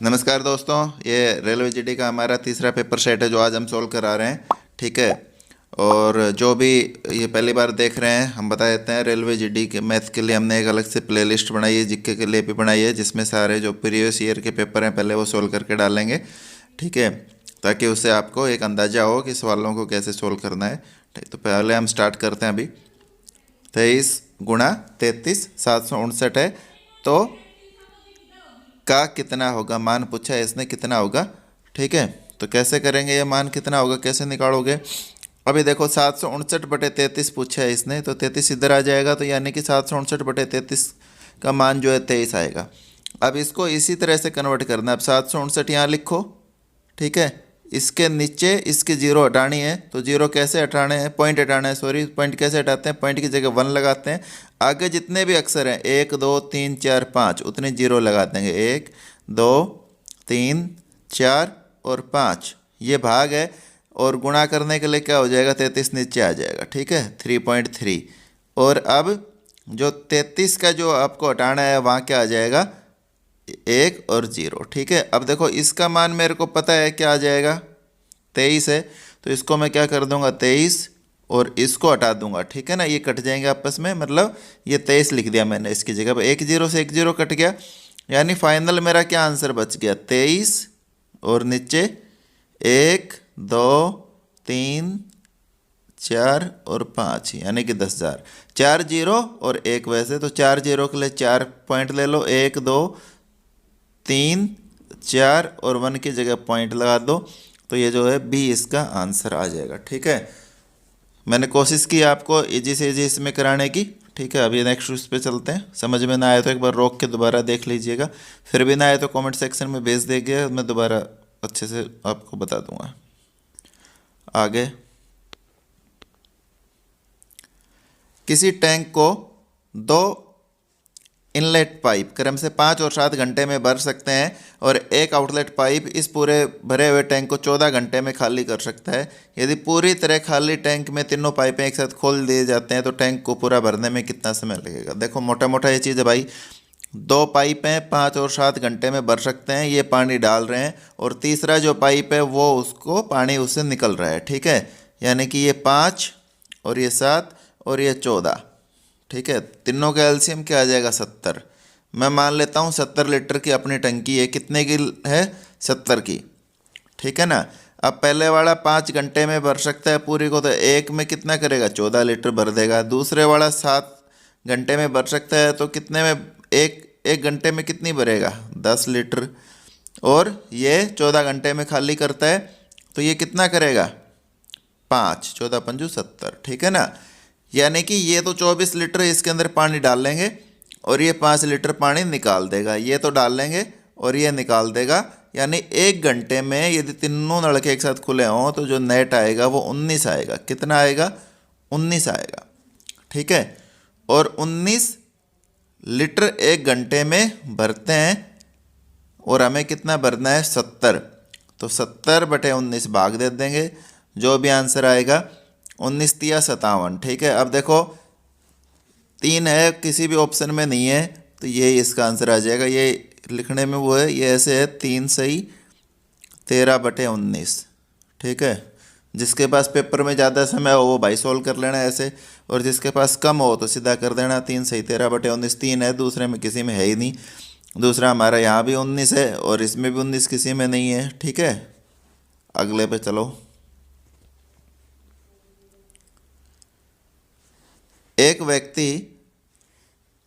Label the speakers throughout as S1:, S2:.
S1: नमस्कार दोस्तों, ये रेलवे जीडी का हमारा तीसरा पेपर सेट है जो आज हम सोल्व करा रहे हैं। ठीक है। और जो भी ये पहली बार देख रहे हैं, हम बता देते हैं, रेलवे जीडी के मैथ के लिए हमने एक अलग से प्लेलिस्ट बनाई है, जीके के लिए भी बनाई है, जिसमें सारे जो प्रीवियस ईयर के पेपर हैं पहले वो सोल्व करके डालेंगे। ठीक है, ताकि उससे आपको एक अंदाज़ा हो कि सवालों को कैसे सोल्व करना है। ठीक, तो पहले हम स्टार्ट करते हैं। अभी 23 गुणा 33 759 है, तो का कितना होगा, मान पूछा है इसने, कितना होगा। ठीक है, तो कैसे करेंगे, ये मान कितना होगा कैसे निकालोगे। अभी देखो 759/33 पूछा है इसने, तो 33 इधर आ जाएगा, तो यानी कि 759/33 का मान जो है 23 आएगा। अब इसको इसी तरह से कन्वर्ट करना है। अब 759 यहाँ लिखो। ठीक है, इसके नीचे इसकी जीरो हटानी है, तो जीरो कैसे हटाने हैं, पॉइंट हटाना है, सॉरी, पॉइंट कैसे हटाते हैं, पॉइंट की जगह 1 लगाते हैं। आगे जितने भी अक्षर हैं 1 2 3 4 5 उतने जीरो लगा देंगे। 1 2 3 4 और 5 ये भाग है, और गुणा करने के लिए क्या हो जाएगा, 33 नीचे आ जाएगा। ठीक है, 3.3। और अब जो 33 का जो आपको हटाना है वहाँ क्या आ जाएगा, 1 और 0। ठीक है, अब देखो इसका मान मेरे को पता है क्या आ जाएगा, 23 है, तो इसको मैं क्या कर दूंगा 23 और इसको हटा दूंगा। ठीक है ना, ये कट जाएंगे आपस में, मतलब ये 23 लिख दिया मैंने इसकी जगह पर। 1 0 से 1 0 कट गया, यानी फाइनल मेरा क्या आंसर बच गया, 23 और नीचे 1 2 3 4 और 5, यानी कि 10,000। 4 0 और 1 वैसे, तो 4 0 के लिए 4 पॉइंट ले लो, 1 2 3 4 और 1 की जगह पॉइंट लगा दो, तो ये जो है बी इसका आंसर आ जाएगा। ठीक है, मैंने कोशिश की आपको इजी से इजी इसमें कराने की। ठीक है, अभी नेक्स्ट उस पे चलते हैं। समझ में ना आए तो एक बार रोक के दोबारा देख लीजिएगा, फिर भी ना आए तो कमेंट सेक्शन में भेज देंगे, मैं दोबारा अच्छे से आपको बता दूंगा। आगे, किसी टैंक को 2 इनलेट पाइप क्रम से 5 और 7 घंटे में भर सकते हैं, और एक आउटलेट पाइप इस पूरे भरे हुए टैंक को 14 घंटे में खाली कर सकता है। यदि पूरी तरह खाली टैंक में तीनों पाइपें एक साथ खोल दिए जाते हैं तो टैंक को पूरा भरने में कितना समय लगेगा। देखो मोटा मोटा ये चीज़ है भाई, 2 पाइपें 5 और 7 घंटे में भर सकते हैं, ये पानी डाल रहे हैं, और तीसरा जो पाइप है वो उसको पानी उससे निकल रहा है। ठीक है, यानी कि ये 5 और ये 7 और ये 14। ठीक है, तीनों का एलसीएम क्या आ जाएगा, 70। मैं मान लेता हूँ 70 लीटर की अपनी टंकी है, कितने की है, 70 की। ठीक है ना, अब पहले वाला 5 घंटे में भर सकता है पूरी को, तो एक में कितना करेगा, 14 लीटर भर देगा। दूसरे वाला 7 घंटे में भर सकता है, तो कितने में, एक घंटे में कितनी भरेगा, 10 लीटर। और ये 14 घंटे में खाली करता है, तो ये कितना करेगा, 5 14 पंजू 70। ठीक है ना, यानी कि ये तो 24 लीटर इसके अंदर पानी डाल लेंगे, और ये 5 लीटर पानी निकाल देगा। ये तो डाल लेंगे और ये निकाल देगा, यानी 1 घंटे में यदि तीनों नलके एक साथ खुले हों तो जो नेट आएगा वो 19 आएगा। कितना आएगा, 19 आएगा। ठीक है, और 19 लीटर 1 घंटे में भरते हैं, और हमें कितना भरना है, 70। तो 70/19 भाग दे देंगे, जो भी आंसर आएगा, 19 तिया 57। ठीक है, अब देखो 3 है, किसी भी ऑप्शन में नहीं है, तो ये इसका आंसर आ जाएगा। ये लिखने में वो है, ये ऐसे है, 3 सही 13/19। ठीक है, जिसके पास पेपर में ज़्यादा समय हो वो भाई सोल्व कर लेना ऐसे, और जिसके पास कम हो तो सीधा कर देना, 3 सही 13/19। 3 है, दूसरे में किसी में है ही नहीं। दूसरा हमारा यहाँ भी 19 है, और इसमें भी 19 किसी में नहीं है। ठीक है, अगले पे चलो। एक व्यक्ति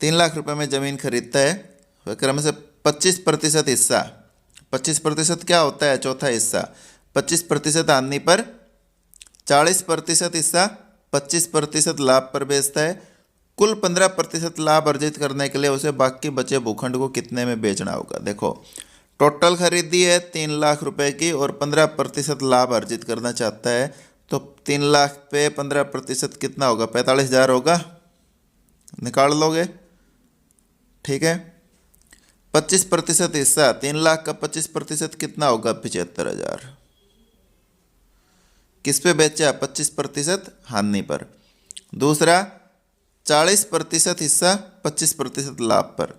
S1: 3 लाख रुपए में ज़मीन खरीदता है, वह क्रम से 25% हिस्सा, 25% क्या होता है, चौथा हिस्सा, 25% आने पर 40% हिस्सा 25% लाभ पर बेचता है। कुल 15% लाभ अर्जित करने के लिए उसे बाकी बचे भूखंड को कितने में बेचना होगा। देखो टोटल खरीदी है 3 लाख रुपए की, और 15% लाभ अर्जित करना चाहता है, तो 3 लाख पे 15% कितना होगा, 45,000 होगा, निकाल लोगे। ठीक है, 25% हिस्सा, 3 लाख का 25% कितना होगा, 75,000। किस पे बेचा, 25% हानि पर। दूसरा 40% हिस्सा 25% लाभ पर,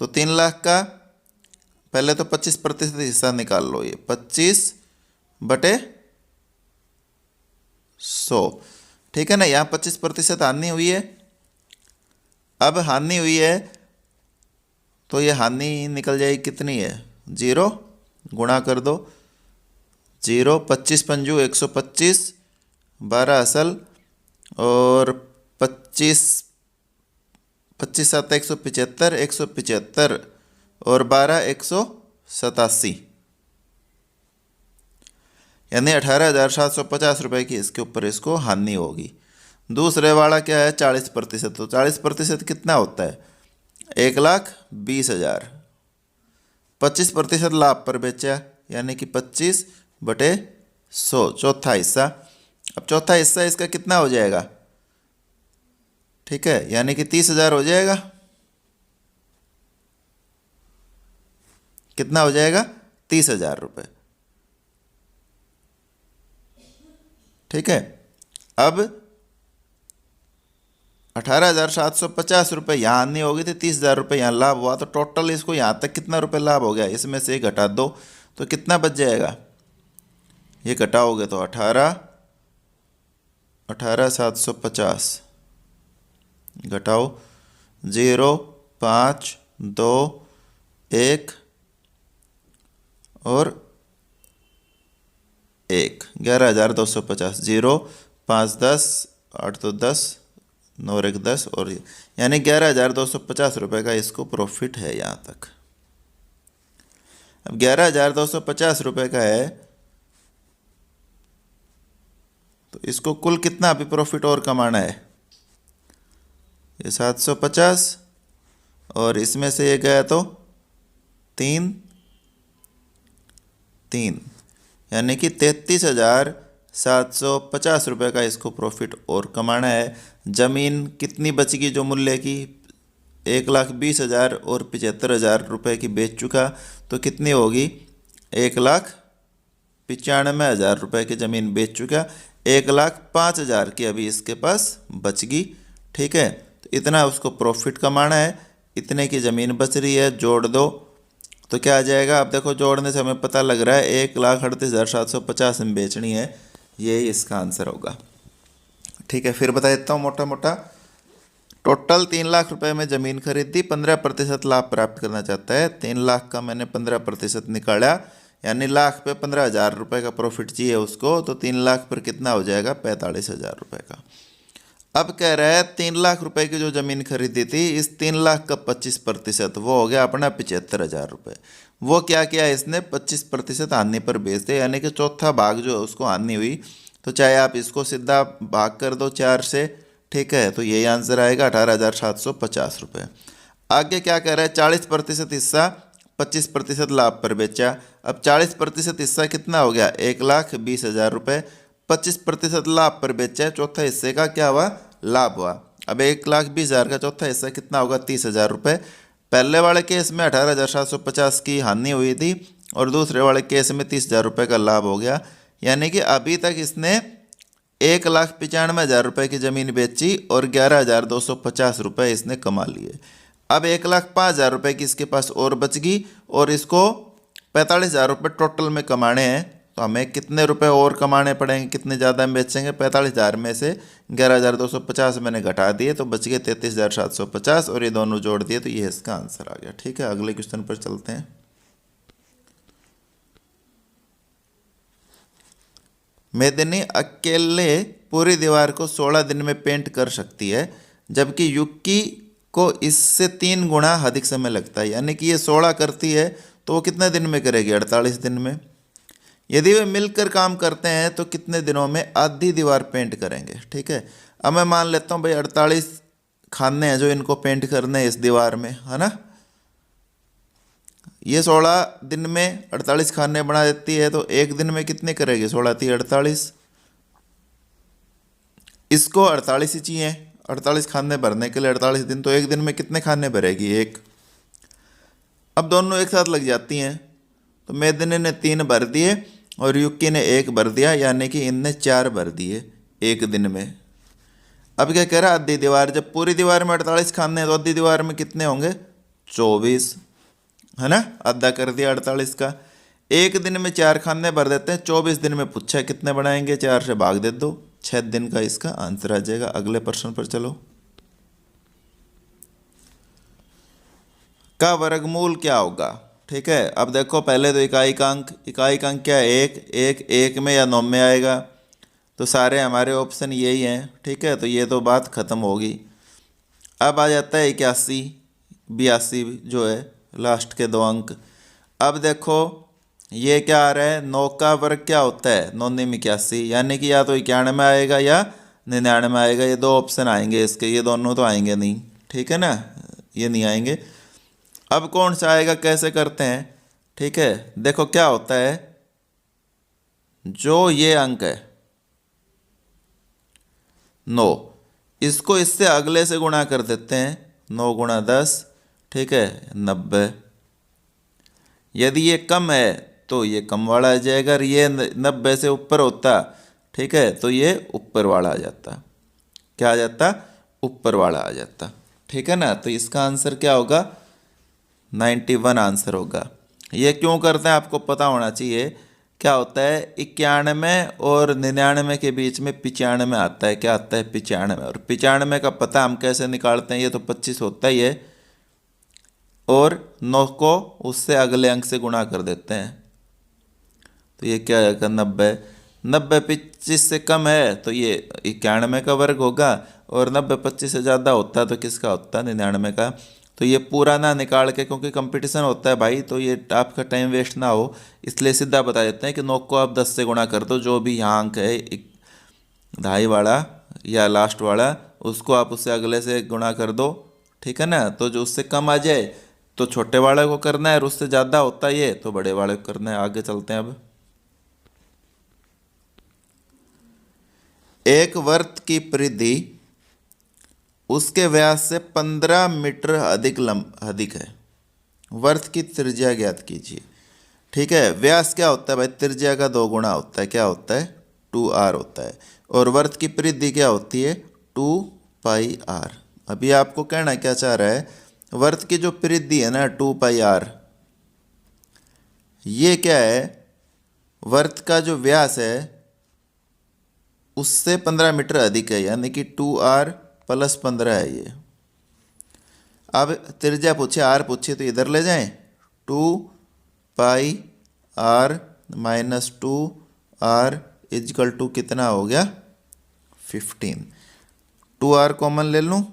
S1: तो 3 लाख का पहले तो 25% हिस्सा निकाल लो, ये 25/100, ठीक है ना। यहाँ 25% हानि हुई है। अब हानि हुई है तो ये हानि निकल जाएगी, कितनी है, 0, गुणा कर दो, 0, 25 पंजू 125, 12 असल, और 25 25 7 175, 175, और 12 187, यानी 18,750 रुपये की इसके ऊपर इसको हानि होगी। दूसरे वाला क्या है, 40%। तो 40% कितना होता है, 1,20,000। 25% लाभ पर बेचा, यानी कि 25/100, चौथा हिस्सा। अब चौथा हिस्सा इसका कितना हो जाएगा, ठीक है, यानी कि 30,000 हो जाएगा। कितना हो जाएगा, 30,000 रुपये, ठीक है। अब 18,750 रुपये यहाँ हानि होगी थी, 30,000 रुपये यहाँ लाभ हुआ, तो टोटल इसको यहाँ तक कितना रुपये लाभ हो गया, इसमें से घटा दो तो कितना बच जाएगा, ये घटाओगे तो 18,750 घटाओ 0, 5, 2, 1 और 1, 11,250, 0, 5, 10, 8 तो 10, 9 और 1 10, और यानी 11,250 रुपये का इसको प्रॉफिट है यहाँ तक। अब 11,250 रुपये का है तो इसको कुल कितना अभी प्रॉफिट और कमाना है, ये 750, और इसमें से ये गया तो 3, यानी कि 33,750 रुपये का इसको प्रॉफिट और कमाना है। ज़मीन कितनी बचेगी जो मूल्य की, 1,20,000 और 75,000 रुपये की बेच चुका, तो कितनी होगी, 1,95,000 रुपये की ज़मीन बेच चुका, 1,05,000 की अभी इसके पास बचगी, ठीक है। तो इतना उसको प्रॉफिट कमाना है, इतने की ज़मीन बच रही है, जोड़ दो तो क्या आ जाएगा। अब देखो जोड़ने से हमें पता लग रहा है 1,38,750 में बेचनी है, ये इसका आंसर होगा, ठीक है। फिर बता देता हूँ मोटा मोटा, टोटल 3 लाख रुपए में ज़मीन खरीदी, 15% लाभ प्राप्त करना चाहता है। 3 लाख का मैंने 15% निकाला, यानी लाख पे 15,000 रुपये का प्रॉफिट चाहिए उसको, तो 3 लाख पर कितना हो जाएगा, 45,000 रुपये का। अब कह रहा है 3 लाख रुपए की जो ज़मीन खरीदी थी, इस 3 लाख का 25%, वो हो गया अपना 75,000 रुपये। वो क्या किया इसने, 25% हानि पर बेच दे, यानी कि चौथा भाग जो उसको हानि हुई, तो चाहे आप इसको सीधा भाग कर दो 4 से, ठीक है, तो यही आंसर आएगा 18,750 रुपये। आगे क्या कह रहा है, 40% हिस्सा 25% लाभ पर बेचा। अब 40% हिस्सा कितना हो गया, 1,20,000 रुपये, 25% लाभ पर बेचा है, चौथा हिस्से का क्या हुआ, लाभ हुआ। अब 1,20,000 का चौथा हिस्सा कितना होगा, 30,000 रुपये। पहले वाले केस में 18,750 की हानि हुई थी, और दूसरे वाले केस में 30,000 रुपये का लाभ हो गया, यानी कि अभी तक इसने 1,95,000 रुपये की ज़मीन बेची और 11,250 रुपये इसने कमा लिए। अब 1,05,000 रुपये की इसके पास और बच गई, और इसको 45,000 रुपये टोटल में कमाने हैं, तो हमें कितने रुपए और कमाने पड़ेंगे, कितने ज़्यादा में बेचेंगे, 45,000 में से 11,250 मैंने घटा दिए, तो बच गए 33,750, और ये दोनों जोड़ दिए, तो ये इसका आंसर आ गया, ठीक है। अगले क्वेश्चन पर चलते हैं। मेदिनी अकेले पूरी दीवार को 16 दिन में पेंट कर सकती है, जबकि युक्की को इससे 3 गुना अधिक समय लगता है, यानी कि ये 16 करती है तो वो कितने दिन में करेगी, 48 दिन में। यदि वे मिलकर काम करते हैं तो कितने दिनों में आधी दीवार पेंट करेंगे, ठीक है। अब मैं मान लेता हूँ भाई 48 खाने हैं जो इनको पेंट करने हैं इस दीवार में, है ना। ये 16 दिन में 48 खाने बना देती है, तो एक दिन में कितने करेगी, 16 थी 48, इसको 48 ही चाहिए, 48 खाने भरने के लिए 48 दिन, तो एक दिन में कितने खाने भरेगी, एक। अब दोनों एक साथ लग जाती हैं, तो मेदिनी ने 3 भर दिए और युक्की ने 1 भर दिया, यानी कि इनने 4 भर दिए एक दिन में। अब क्या कह रहा है, आधी दीवार, जब पूरी दीवार में 48 खाने हैं तो आधी दीवार में कितने होंगे, 24, है ना, आधा कर दिया 48 का। एक दिन में 4 खाने भर देते हैं, 24 दिन में पूछा कितने बनाएंगे, 4 से भाग दे दो, 6 दिन का इसका आंसर आ जाएगा। अगले प्रश्न पर चलो। का वर्गमूल क्या होगा? ठीक है, अब देखो पहले तो इकाई का अंक क्या है, एक में या 9 में आएगा, तो सारे हमारे ऑप्शन यही हैं। ठीक है, तो ये तो बात खत्म होगी। अब आ जाता है 81, 82 जो है लास्ट के 2 अंक। अब देखो ये क्या आ रहा है, 9 का वर्ग क्या होता है, 9 9 81, यानी कि या तो 91 आएगा या 99 आएगा, ये 2 ऑप्शन आएंगे इसके, ये दोनों तो आएंगे नहीं। ठीक है ना, ये नहीं आएंगे। अब कौन सा आएगा, कैसे करते हैं? ठीक है, देखो क्या होता है, जो ये अंक है 9, इसको इससे अगले से गुणा कर देते हैं, 9 गुणा 10, ठीक है 90। यदि ये कम है तो ये कम वाला आ जाएगा, और ये 90 से ऊपर होता, ठीक है, तो ये ऊपर वाला आ जाता। क्या आ जाता? ऊपर वाला आ जाता। ठीक है ना, तो इसका आंसर क्या होगा, 91 आंसर होगा। ये क्यों करते हैं आपको पता होना चाहिए। क्या होता है, 91 और 99 के बीच में 95 आता है। क्या आता है? 95। और 95 का पता हम कैसे निकालते हैं, ये तो 25 होता ही है, और 9 को उससे अगले अंक से गुणा कर देते हैं, तो ये क्या आएगा, 90। 90 25 से कम है तो ये 91 का वर्ग होगा, और 90 25 से ज़्यादा होता है तो किसका होता है, 99 का। तो ये पूरा ना निकाल के, क्योंकि कंपटीशन होता है भाई, तो ये आपका टाइम वेस्ट ना हो, इसलिए सीधा बता देते हैं कि 9 को आप 10 से गुणा कर दो, जो भी यहाँ अंक है, एक ढाई वाला या लास्ट वाला, उसको आप उससे अगले से गुणा कर दो। ठीक है ना, तो जो उससे कम आ जाए तो छोटे वाले को करना है, और उससे ज़्यादा होता है ये तो बड़े वाले को करना है। आगे चलते हैं। अब एक वृत्त की परिधि उसके व्यास से 15 मीटर अधिक है। वृत्त की त्रिज्या ज्ञात कीजिए। ठीक है, व्यास क्या होता है भाई, त्रिज्या का 2 गुना होता है। क्या होता है? 2r होता है। और वृत्त की परिधि क्या होती है, 2πr। अभी आपको कहना क्या चाह रहा है, वृत्त की जो परिधि है ना 2πr, ये क्या है, वृत्त का जो व्यास है उससे 15 मीटर अधिक है, यानी कि 2r + 15 है ये। अब त्रिज्या पूछे, r पूछे, तो इधर ले जाएं, 2πr - 2r = कितना हो गया, 15। 2r कॉमन ले लूँ,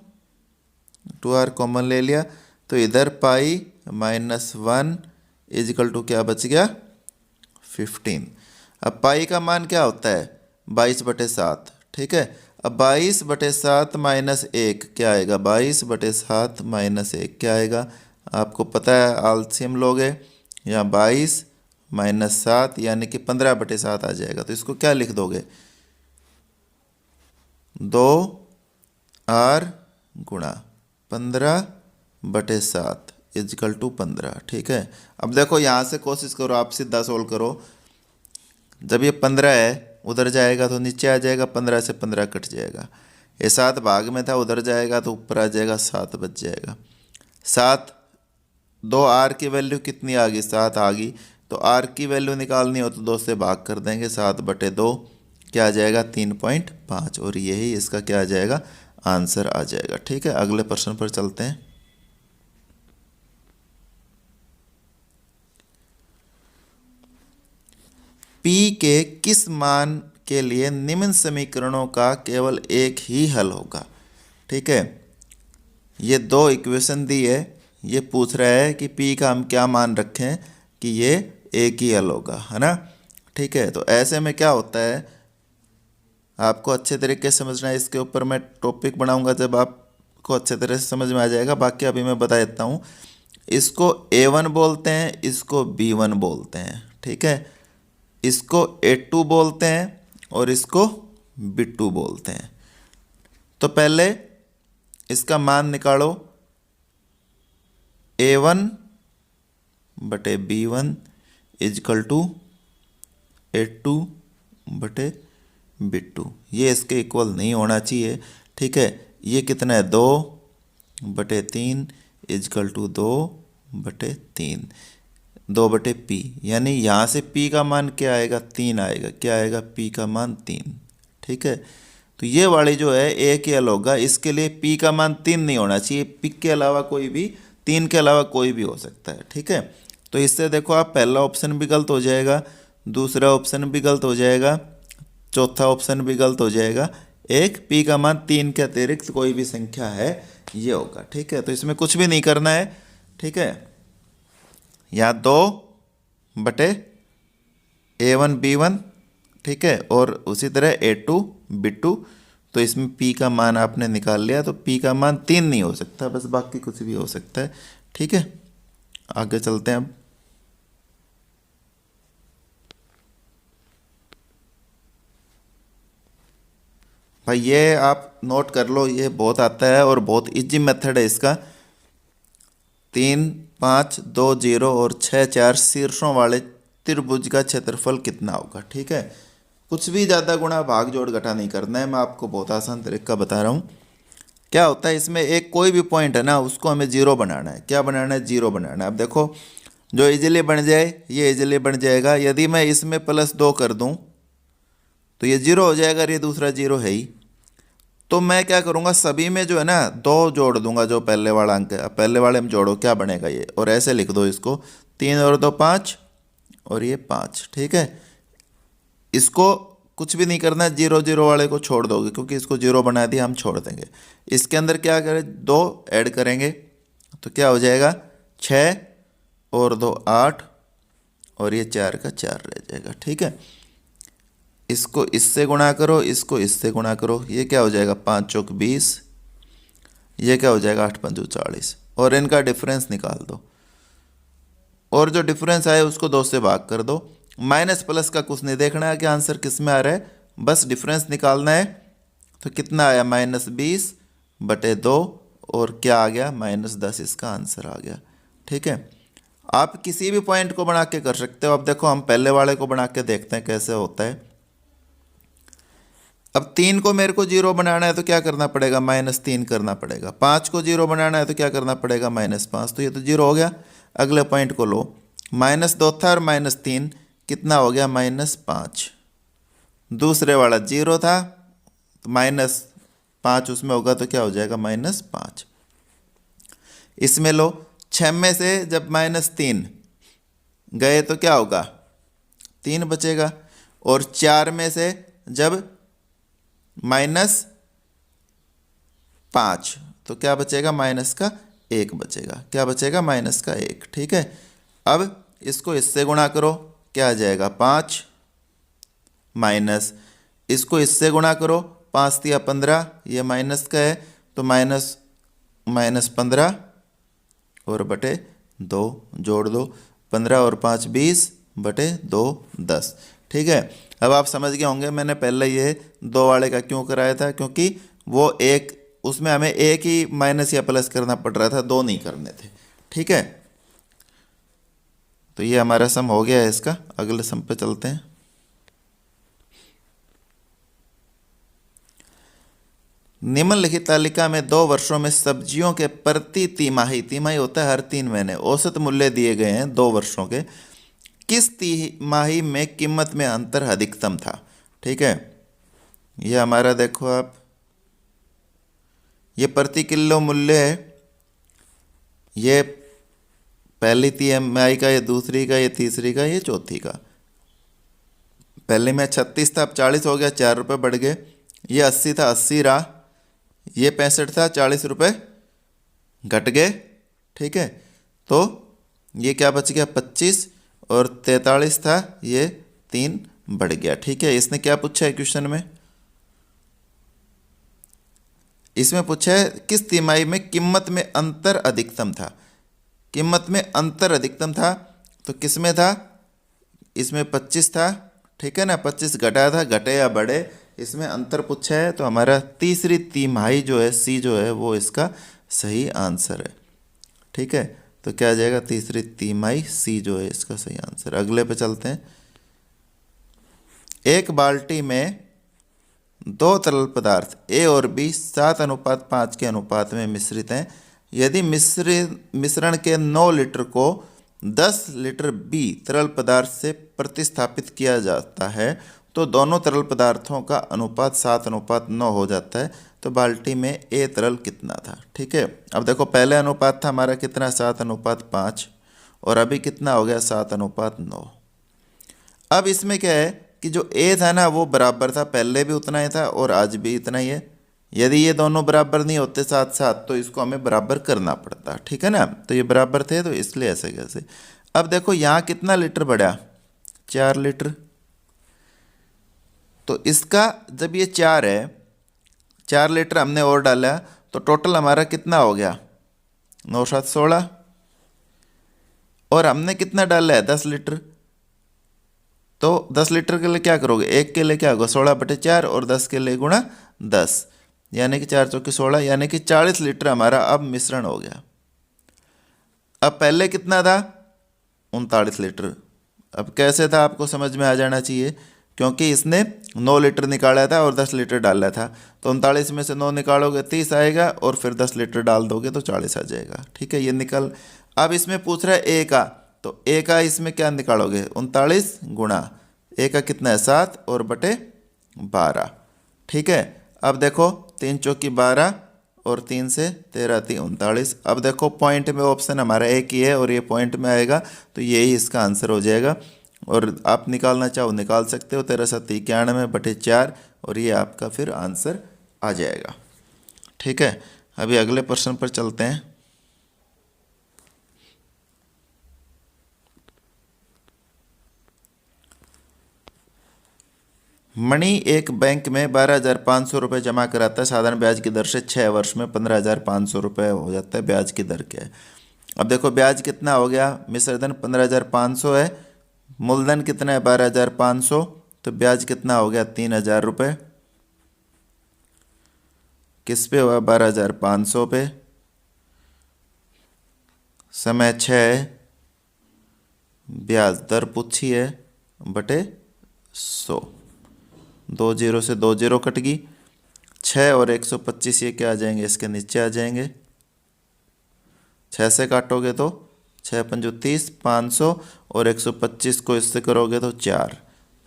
S1: 2r कॉमन ले लिया, तो इधर पाई -1 = क्या बच गया, 15। अब पाई का मान क्या होता है, 22/7। ठीक है, अब 22/7 - 1 क्या आएगा, 22/7 - 1 क्या आएगा, आपको पता है, एलसीएम लोगे, यहाँ 22 - 7 यानी कि 15/7 आ जाएगा। तो इसको क्या लिख दोगे, 2r गुणा 15/7 = 15। ठीक है, अब देखो यहाँ से कोशिश करो, आप सीधा सोल्व करो। जब ये 15 है, उधर जाएगा तो नीचे आ जाएगा, 15 से 15 कट जाएगा। ये 7 भाग में था, उधर जाएगा तो ऊपर आ जाएगा, 7 बच जाएगा। 7, 2r की वैल्यू कितनी आ गई, 7 आ गई। तो r की वैल्यू निकालनी हो तो 2 से भाग कर देंगे, 7/2 क्या आ जाएगा, 3.5। और यही इसका क्या आ जाएगा, आंसर आ जाएगा। ठीक है, अगले प्रश्न पर चलते हैं। P के किस मान के लिए निम्न समीकरणों का केवल एक ही हल होगा। ठीक है, ये 2 इक्वेशन दी है, ये पूछ रहा है कि P का हम क्या मान रखें कि ये एक ही हल होगा, है ना। ठीक है, तो ऐसे में क्या होता है, आपको अच्छे तरीके से समझना है। इसके ऊपर मैं टॉपिक बनाऊंगा, जब आपको अच्छे तरह से समझ में आ जाएगा। बाकी अभी मैं बता देता हूँ, इसको A1 बोलते हैं, इसको B1 बोलते हैं। ठीक है, इसको A2 बोलते हैं और इसको B2 बोलते हैं। तो पहले इसका मान निकालो, A1/B1 = A2/B2। ये इसके इक्वल नहीं होना चाहिए। ठीक है, ये कितना है, 2/3 = 2/3। बटे 3, 2 बटे पी, यानी यहाँ से पी का मान क्या आएगा, 3 आएगा। क्या आएगा, पी का मान 3। ठीक है, तो ये वाली जो है एक ही हल होगा। इसके लिए पी का मान 3 नहीं होना चाहिए, पी के अलावा कोई भी, 3 के अलावा कोई भी हो सकता है। ठीक है, तो इससे देखो आप पहला ऑप्शन भी गलत हो जाएगा, दूसरा ऑप्शन भी गलत हो जाएगा, चौथा ऑप्शन भी गलत हो जाएगा। एक पी का मान 3 के अतिरिक्त कोई भी संख्या है ये होगा। ठीक है, तो इसमें कुछ भी नहीं करना है। ठीक है, यहाँ 2 बटे A1 B1, ठीक है, और उसी तरह A2 B2। तो इसमें P का मान आपने निकाल लिया, तो P का मान 3 नहीं हो सकता, बस बाकी कुछ भी हो सकता है। ठीक है, आगे चलते हैं अब। भाई ये आप नोट कर लो, ये बहुत आता है और बहुत इजी मेथड है इसका। 3 5 2 0 और 6 4 शीर्षों वाले त्रिभुज का क्षेत्रफल कितना होगा। ठीक है, कुछ भी ज़्यादा गुणा भाग जोड़ घटा नहीं करना है, मैं आपको बहुत आसान तरीका बता रहा हूँ। क्या होता है इसमें, एक कोई भी पॉइंट है ना, उसको हमें जीरो बनाना है। क्या बनाना है, जीरो बनाना है। अब देखो, जो इजीली बन जाए ये इजीली बन जाएगा। यदि मैं इसमें +2 कर दूं तो ये जीरो हो जाएगा, और ये दूसरा जीरो है ही। तो मैं क्या करूंगा, सभी में जो है ना 2 जोड़ दूंगा, जो पहले वाला अंक है। अब पहले वाले में जोड़ो, क्या बनेगा ये, और ऐसे लिख दो इसको, 3 और 2 5, और ये 5। ठीक है, इसको कुछ भी नहीं करना है, 0 0 वाले को छोड़ दोगे, क्योंकि इसको जीरो बना दिया, हम छोड़ देंगे। इसके अंदर क्या करें, 2 ऐड करेंगे, तो क्या हो जाएगा, 6 और 2 8, और ये 4 का 4 रह जाएगा। ठीक है, इसको इससे गुणा करो, इसको इससे गुणा करो, ये क्या हो जाएगा, 5 चौक 20, ये क्या हो जाएगा, 8 पंचू 40, और इनका डिफरेंस निकाल दो, और जो डिफरेंस आए उसको 2 से भाग कर दो। माइनस प्लस का कुछ नहीं देखना है कि आंसर किस में आ रहा है, बस डिफरेंस निकालना है। तो कितना आया, -20 बटे 2, और क्या आ गया, -10, इसका आंसर आ गया। ठीक है, आप किसी भी पॉइंट को बना के कर सकते हो। अब देखो, हम पहले वाले को बना के देखते हैं कैसे होता है। अब 3 को मेरे को जीरो बनाना है, तो क्या करना पड़ेगा, -3 करना पड़ेगा। 5 को जीरो बनाना है, तो क्या करना पड़ेगा, -5। तो ये तो जीरो हो गया। अगले पॉइंट को लो, -2 था और -3 कितना हो गया, -5। दूसरे वाला जीरो था, तो -5 उसमें होगा, तो क्या हो जाएगा, -5। इसमें लो, 6 में से जब -3 गए तो क्या होगा, 3 बचेगा, और 4 में से जब -5, तो क्या बचेगा, -1 बचेगा। क्या बचेगा, -1। ठीक है, अब इसको इससे गुणा करो, क्या आ जाएगा, 5 माइनस, इसको इससे गुणा करो, 5 तिया 15, ये माइनस का है, तो -15 और बटे 2 जोड़ दो, 15 और 5 20 बटे 2 10। ठीक है, अब आप समझ गए होंगे मैंने पहले ये 2 वाले का क्यों कराया था, क्योंकि वो एक, उसमें हमें एक ही माइनस या प्लस करना पड़ रहा था, 2 नहीं करने थे। ठीक है, तो ये हमारा सम हो गया है इसका। अगले सम पे चलते हैं। निम्नलिखित तालिका में 2 वर्षों में सब्जियों के प्रति तिमाही, तिमाही होता है हर 3 महीने, औसत मूल्य दिए गए हैं 2 वर्षों के। किस तिमाही में कीमत में अंतर अधिकतम था। ठीक है, ये हमारा देखो आप, ये प्रति किलो मूल्य है, ये पहली तिमाही का, ये दूसरी का, ये तीसरी का, ये चौथी का। पहले में 36 था, अब 40 हो गया, 4 रुपये बढ़ गए। ये 80 था, 80 रहा। ये 65 था, 40 रुपये घट गए। ठीक है, तो ये क्या बच गया, 25, और 43 था, ये 3 बढ़ गया। ठीक है, इसने क्या पूछा है क्वेश्चन में, इसमें पूछा है किस तिमाही में कीमत में अंतर अधिकतम था। कीमत में अंतर अधिकतम था तो किस में था, इसमें 25 था। ठीक है ना, 25 घटा था, घटे या बढ़े, इसमें अंतर पूछा है, तो हमारा तीसरी तिमाही जो है, सी जो है, वो इसका सही आंसर है। ठीक है, तो क्या आ जाएगा, तीसरी तिमाही, सी जो है इसका सही आंसर। अगले पे चलते हैं। एक बाल्टी में 2 तरल पदार्थ ए और बी 7:5 के अनुपात में मिश्रित हैं। यदि मिश्रण के 9 लीटर को 10 लीटर बी तरल पदार्थ से प्रतिस्थापित किया जाता है तो दोनों तरल पदार्थों का अनुपात 7:9 हो जाता है। तो बाल्टी में ए तरल कितना था। ठीक है, अब देखो पहले अनुपात था हमारा कितना, 7:5, और अभी कितना हो गया, 7:9। अब इसमें क्या है कि जो ए था ना वो बराबर था, पहले भी उतना ही था और आज भी इतना ही है। यदि ये दोनों बराबर नहीं होते साथ साथ तो इसको हमें बराबर करना पड़ता। ठीक है ना, तो ये बराबर थे तो इसलिए ऐसे कैसे। अब देखो यहाँ कितना लीटर बढ़ा, 4 लीटर। तो इसका जब ये 4 है, 4 लीटर हमने और डाला तो टोटल हमारा कितना हो गया, 9 7 16। और हमने कितना डाला है, 10 लीटर। तो 10 लीटर के लिए क्या करोगे, एक के लिए क्या होगा, 16/4 और 10 के लिए गुणा 10, यानी कि 4 चौके 16, यानी कि 40 लीटर हमारा अब मिश्रण हो गया। अब पहले कितना था, 39 लीटर। अब कैसे था आपको समझ में आ जाना चाहिए, क्योंकि इसने 9 लीटर निकाला था और 10 लीटर डाला था। तो 39 में से 9 निकालोगे 30 आएगा और फिर 10 लीटर डाल दोगे तो 40 आ जाएगा। ठीक है, ये निकल। अब इसमें पूछ रहा है ए का, तो ए का इसमें क्या निकालोगे, 39 गुणा ए का कितना है, 7 और बटे 12। ठीक है, अब देखो 3 चौकी 12 और 3 से 13 3 39। अब देखो पॉइंट में ऑप्शन हमारा एक ही है और ये पॉइंट में आएगा तो यही इसका आंसर हो जाएगा। और आप निकालना चाहो निकाल सकते हो, 13 7 91/4 और ये आपका फिर आंसर आ जाएगा। ठीक है, अभी अगले प्रश्न पर चलते हैं। मणि एक बैंक में 12,500 रुपये जमा कराता है साधारण ब्याज की दर से, 6 वर्ष में 15,500 रुपये हो जाता है। ब्याज की दर क्या है। अब देखो ब्याज कितना हो गया, मिश्रधन 15,500 है, मूलधन कितना है 12,500, तो ब्याज कितना हो गया 3,000 रुपये। किस पे हुआ, 12,500 पे। समय 6 है, ब्याज दर पूछी है, बटे 100। 2 0 से 2 0 कट गई, 6 और 125 ये क्या आ जाएंगे, इसके नीचे आ जाएंगे। 6 से काटोगे तो 6 पंजो 30, 500 और 125 को इससे करोगे तो 4,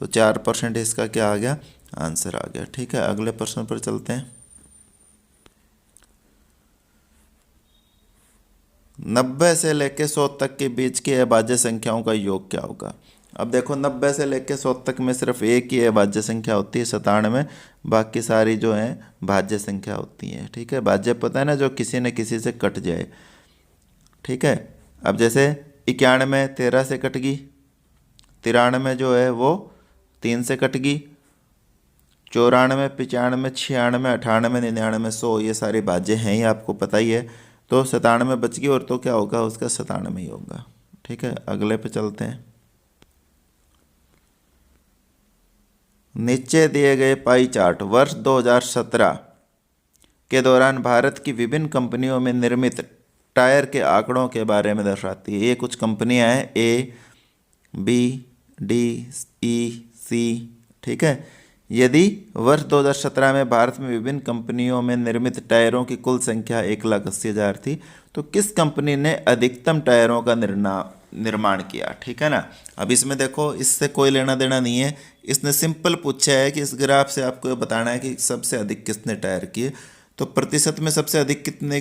S1: तो 4% इसका क्या आ गया, आंसर आ गया। ठीक है, अगले प्रश्न पर चलते हैं। 90 से लेके 100 तक के बीच की अभाज्य संख्याओं का योग क्या होगा। अब देखो 90 से लेके 100 तक में सिर्फ एक ही अभाज्य संख्या होती है 97, बाकी सारी जो है भाज्य संख्या होती है। ठीक है, भाज्य पता है ना, जो किसी न किसी से कट जाए। ठीक है, अब जैसे 91 13 से कट गई, 93 जो है वो 3 से कट गई, 94 95 96 98 99 100 ये सारी भाज्य हैं ही, आपको पता ही है। तो 97 बच गई और तो क्या होगा उसका 97 ही होगा। ठीक है, अगले पे चलते हैं। नीचे दिए गए पाई चार्ट वर्ष 2017 के दौरान भारत की विभिन्न कंपनियों में निर्मित टायर के आंकड़ों के बारे में दर्शाती है। ये कुछ कंपनियां हैं, ए बी डी ई सी। ठीक है, यदि वर्ष 2017 में भारत में विभिन्न कंपनियों में निर्मित टायरों की कुल संख्या 1,80,000 थी तो किस कंपनी ने अधिकतम टायरों का निर्माण किया। ठीक है ना, अब इसमें देखो इससे कोई लेना देना नहीं है, इसने सिंपल पूछा है कि इस ग्राफ से आपको ये बताना है कि सबसे अधिक किसने टायर किए। तो प्रतिशत में सबसे अधिक किसने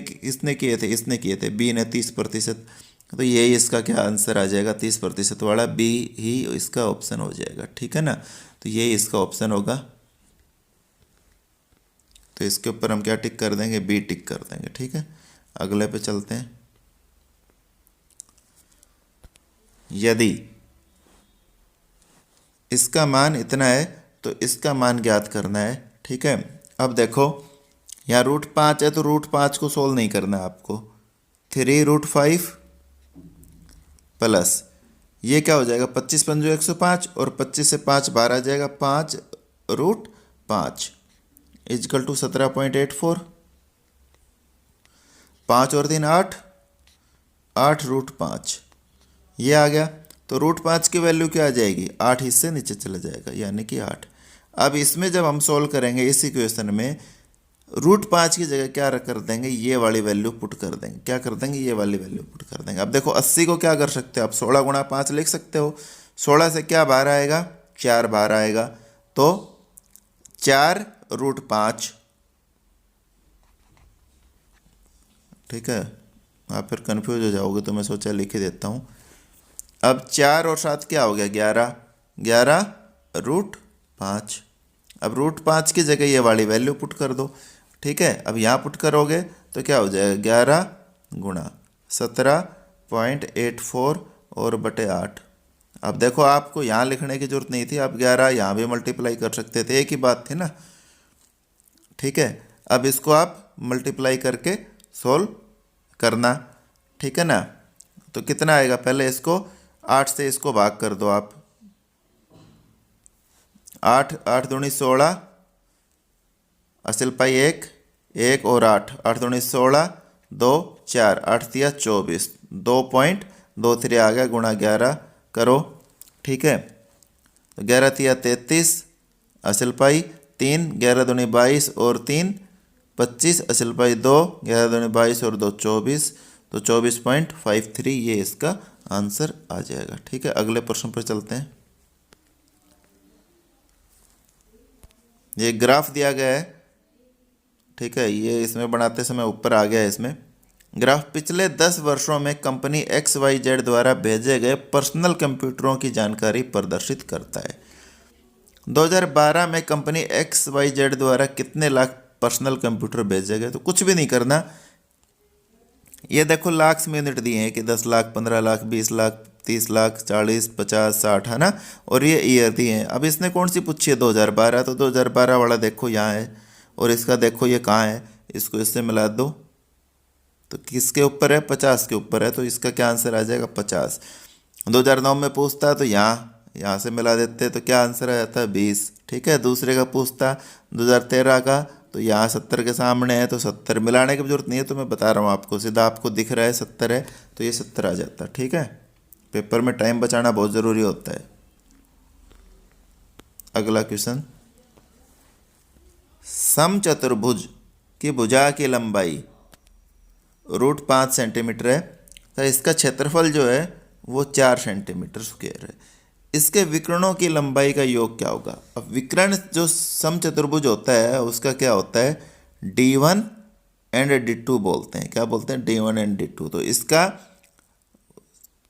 S1: किए थे, इसने किए थे, बी ने 30%। तो यही इसका क्या आंसर आ जाएगा, 30% वाला बी ही इसका ऑप्शन हो जाएगा। ठीक है ना, तो यही इसका ऑप्शन होगा। तो इसके ऊपर हम क्या टिक कर देंगे, बी टिक कर देंगे। ठीक है, अगले पे चलते हैं। यदि इसका मान इतना है तो इसका मान ज्ञात करना है। ठीक है, अब देखो यहाँ √5 है तो √5 को सोल्व नहीं करना है आपको, 3√5 प्लस ये क्या हो जाएगा, 25 पंजो 105 और 25 से 5 बाहर आ जाएगा, 5√5 इजकल टू 17.84, 5 और 3 8, 8√5 ये आ गया। तो √5 की वैल्यू क्या आ जाएगी, 8 हिस्से नीचे चला जाएगा यानी कि 8। अब इसमें जब हम सोल्व करेंगे इस इक्वेशन में √5 की जगह क्या कर देंगे, ये वाली वैल्यू पुट कर देंगे। क्या कर देंगे, ये वाली वैल्यू पुट कर देंगे। अब देखो 80 को क्या कर सकते हो आप, 16 गुणा 5 लिख सकते हो। 16 से क्या बाहर आएगा, 4 बाहर आएगा, तो 4√5। ठीक है, आप फिर कंफ्यूज हो जाओगे तो मैं सोचा लिख ही देता हूँ। अब 4 और 7 क्या हो गया, 11, 11√5। अब √5 की जगह ये वाली वैल्यू पुट कर दो। ठीक है, अब यहाँ पुट करोगे तो क्या हो जाएगा, 11 गुणा 17.84 और बटे 8। अब देखो आपको यहाँ लिखने की जरूरत नहीं थी, आप 11 यहाँ भी मल्टीप्लाई कर सकते थे, एक ही बात थी ना। ठीक है, अब इसको आप मल्टीप्लाई करके सोल्व करना। ठीक है ना, तो कितना आएगा, पहले इसको 8 से इसको भाग कर दो आप। 8 8 दूनी 16, असल पाई 1 1 और 8 8 दूनी 16, 2 4 8 तिया 24, 2.23 आ गया, गुणा 11 करो। ठीक है, तो 11 तिया 33, असल पाई 3, 11 दूनी 22 और 3 25, असल पाई 2, 11 दूनी 22 और 2 24, तो 24.53 ये इसका आंसर आ जाएगा। ठीक है, अगले प्रश्न पर चलते हैं। ये ग्राफ दिया गया है। ठीक है, ये इसमें बनाते समय ऊपर आ गया है इसमें ग्राफ। पिछले 10 वर्षों में कंपनी XYZ द्वारा भेजे गए पर्सनल कंप्यूटरों की जानकारी प्रदर्शित करता है। 2012 में कंपनी XYZ द्वारा कितने लाख पर्सनल कंप्यूटर भेजे गए, तो कुछ भी नहीं करना। ये देखो लाख में यूनिट दिए हैं कि 10 लाख, 15 लाख, 20 लाख, 30 लाख, 40, 50, 60, है ना, और ये ईयर दिए हैं। अब इसने कौन सी पूछी है, 2012, तो 2012 वाला देखो यहाँ है, और इसका देखो ये कहाँ है, इसको इससे मिला दो, तो किसके ऊपर है, 50 के ऊपर है, तो इसका क्या आंसर आ जाएगा, 50। 2009 में पूछता है तो यहाँ से मिला देते, तो क्या आंसर आ जाता है, 20। ठीक है, दूसरे का पूछता 2013 का, तो यहाँ 70 के सामने है, तो 70 मिलाने की जरूरत नहीं है, तो मैं बता रहा हूँ आपको, सीधा आपको दिख रहा है 70 है, तो ये 70 आ जाता है। ठीक है, पेपर में टाइम बचाना बहुत ज़रूरी होता है। अगला क्वेश्चन, समचतुर्भुज की भुजा की लंबाई √5 सेंटीमीटर है, तो इसका क्षेत्रफल जो है वो 4 सेंटीमीटर स्क्वायर है। इसके विकर्णों की लंबाई का योग क्या होगा। अब विकर्ण जो समचतुर्भुज होता है उसका क्या होता है, D1 एंड D2 बोलते हैं। क्या बोलते हैं, D1 एंड D2। तो इसका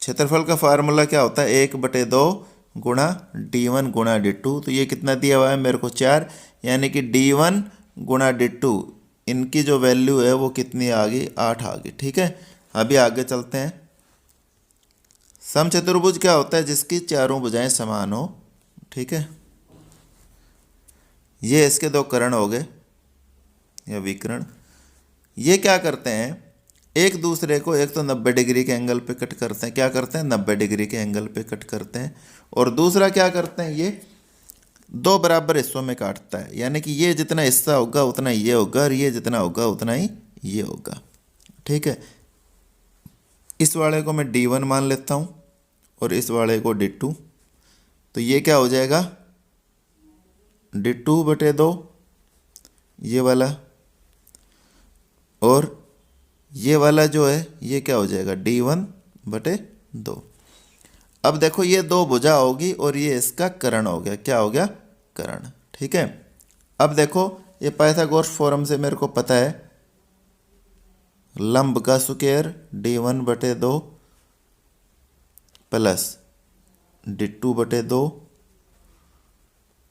S1: क्षेत्रफल का फार्मूला क्या होता है, 1/2 गुणा D1 गुणा D2। तो ये कितना दिया हुआ है मेरे को, 4, यानी कि D1 गुणा D2 इनकी जो वैल्यू है वो कितनी आ गई, 8 आ गई। ठीक है, अभी आगे चलते हैं। समचतुर्भुज क्या होता है, जिसकी चारों भुजाएं समान हो। ठीक है, ये इसके दो कर्ण हो गए या विकर्ण। ये क्या करते हैं, एक दूसरे को एक तो 90 डिग्री के एंगल पे कट करते हैं। क्या करते हैं, 90 डिग्री के एंगल पे कट करते हैं। और दूसरा क्या करते हैं, ये दो बराबर हिस्सों में काटता है, यानी कि ये जितना हिस्सा होगा उतना ये होगा, और ये जितना होगा उतना ही ये होगा। ठीक है, इस वाले को मैं D1 मान लेता हूँ और इस वाले को D2। तो ये क्या हो जाएगा, D2/2 ये वाला, और ये वाला जो है ये क्या हो जाएगा, D1/2। अब देखो ये दो भुजा होगी और ये इसका कर्ण हो गया। क्या हो गया, कर्ण। ठीक है, अब देखो ये पाइथागोरस थ्योरम से मेरे को पता है, लंब का स्क्वायर D1/2 प्लस D2/2,